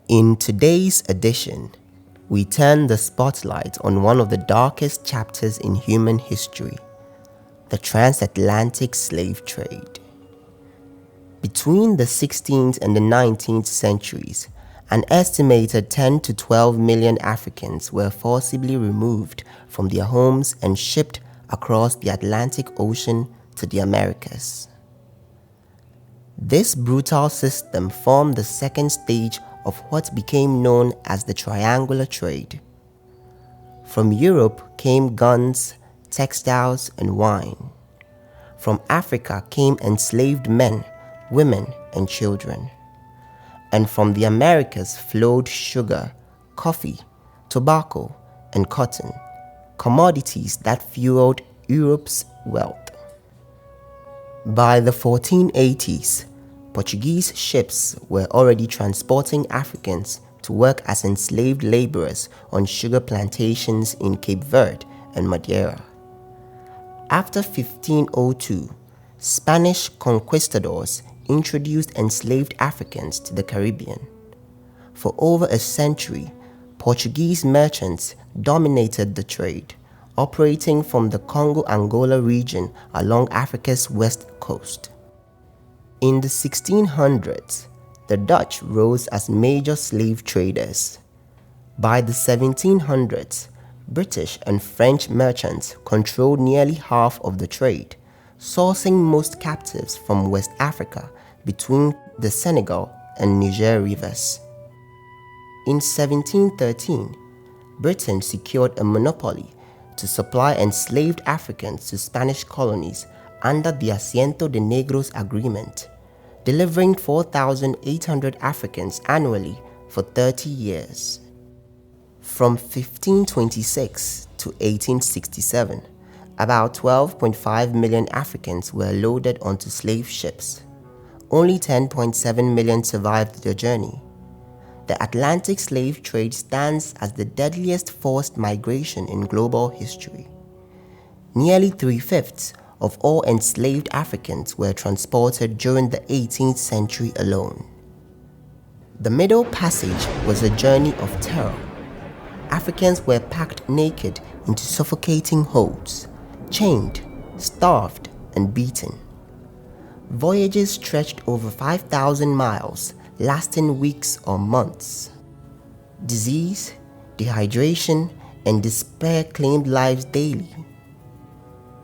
In today's edition, we turn the spotlight on one of the darkest chapters in human history, the transatlantic slave trade. Between the 16th and the 19th centuries, an estimated 10 to 12 million Africans were forcibly removed from their homes and shipped across the Atlantic Ocean to the Americas. This brutal system formed the second stage of what became known as the triangular trade. From Europe came guns, textiles, and wine. From Africa came enslaved men, women, and children. And from the Americas flowed sugar, coffee, tobacco, and cotton, commodities that fueled Europe's wealth. By the 1480s, Portuguese ships were already transporting Africans to work as enslaved laborers on sugar plantations in Cape Verde and Madeira. After 1502, Spanish conquistadors introduced enslaved Africans to the Caribbean. For over a century, Portuguese merchants dominated the trade, operating from the Congo-Angola region along Africa's west coast. In the 1600s, the Dutch rose as major slave traders. By the 1700s, British and French merchants controlled nearly half of the trade, sourcing most captives from West Africa between the Senegal and Niger rivers. In 1713, Britain secured a monopoly to supply enslaved Africans to Spanish colonies under the Asiento de Negros Agreement, delivering 4,800 Africans annually for 30 years. From 1526 to 1867, about 12.5 million Africans were loaded onto slave ships. Only 10.7 million survived the journey. The Atlantic slave trade stands as the deadliest forced migration in global history. Nearly 3/5 of all enslaved Africans were transported during the 18th century alone. The Middle Passage was a journey of terror. Africans were packed naked into suffocating holds, chained, starved, and beaten. Voyages stretched over 5,000 miles, lasting weeks or months. Disease, dehydration, and despair claimed lives daily.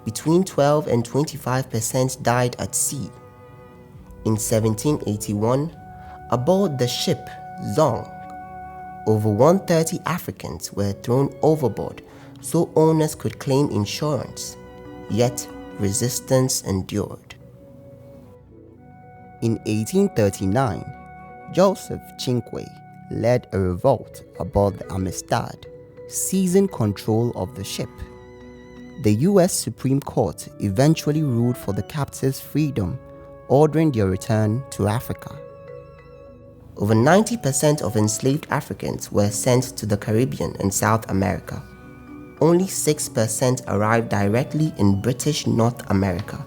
Between 12 and 25% died at sea. In 1781, aboard the ship Zong, over 130 Africans were thrown overboard so owners could claim insurance, yet resistance endured. In 1839, Joseph Chinque led a revolt aboard the Amistad, seizing control of the ship. The U.S. Supreme Court eventually ruled for the captives' freedom, ordering their return to Africa. Over 90% of enslaved Africans were sent to the Caribbean and South America. Only 6% arrived directly in British North America.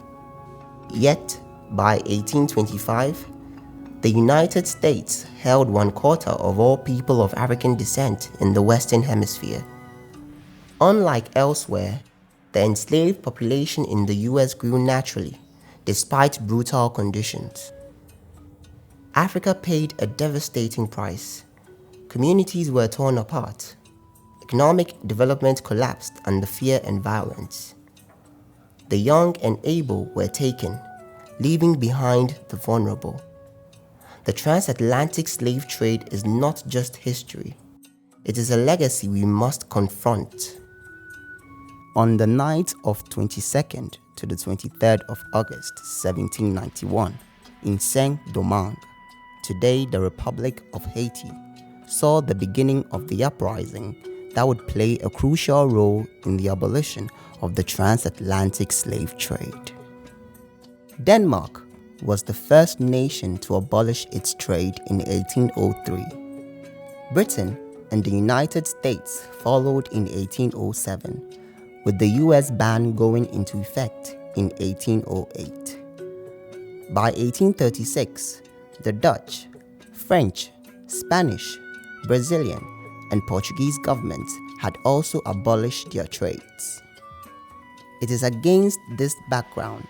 Yet, by 1825, the United States held 1/4 of all people of African descent in the Western Hemisphere. Unlike elsewhere, the enslaved population in the US grew naturally, despite brutal conditions. Africa paid a devastating price. Communities were torn apart. Economic development collapsed under fear and violence. The young and able were taken, leaving behind the vulnerable. The transatlantic slave trade is not just history. It is a legacy we must confront. On the night of 22nd to the 23rd of August 1791, in Saint-Domingue, today the Republic of Haiti, saw the beginning of the uprising that would play a crucial role in the abolition of the transatlantic slave trade. Denmark was the first nation to abolish its trade in 1803. Britain and the United States followed in 1807, with the US ban going into effect in 1808. By 1836, the Dutch, French, Spanish, Brazilian, and Portuguese governments had also abolished their trades. It is against this background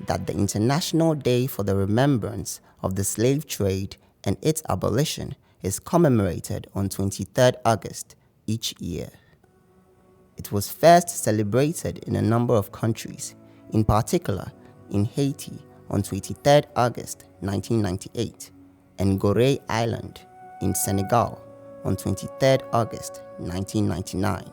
that the International Day for the Remembrance of the Slave Trade and its abolition is commemorated on 23rd August each year. It was first celebrated in a number of countries, in particular in Haiti on 23rd August 1998 and Gorée Island in Senegal on 23rd August 1999.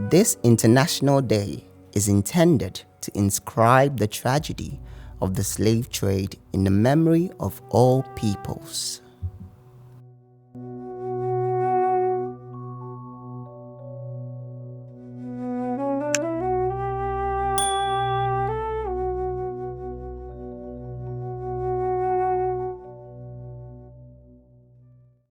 This International Day is intended to inscribe the tragedy of the slave trade in the memory of all peoples.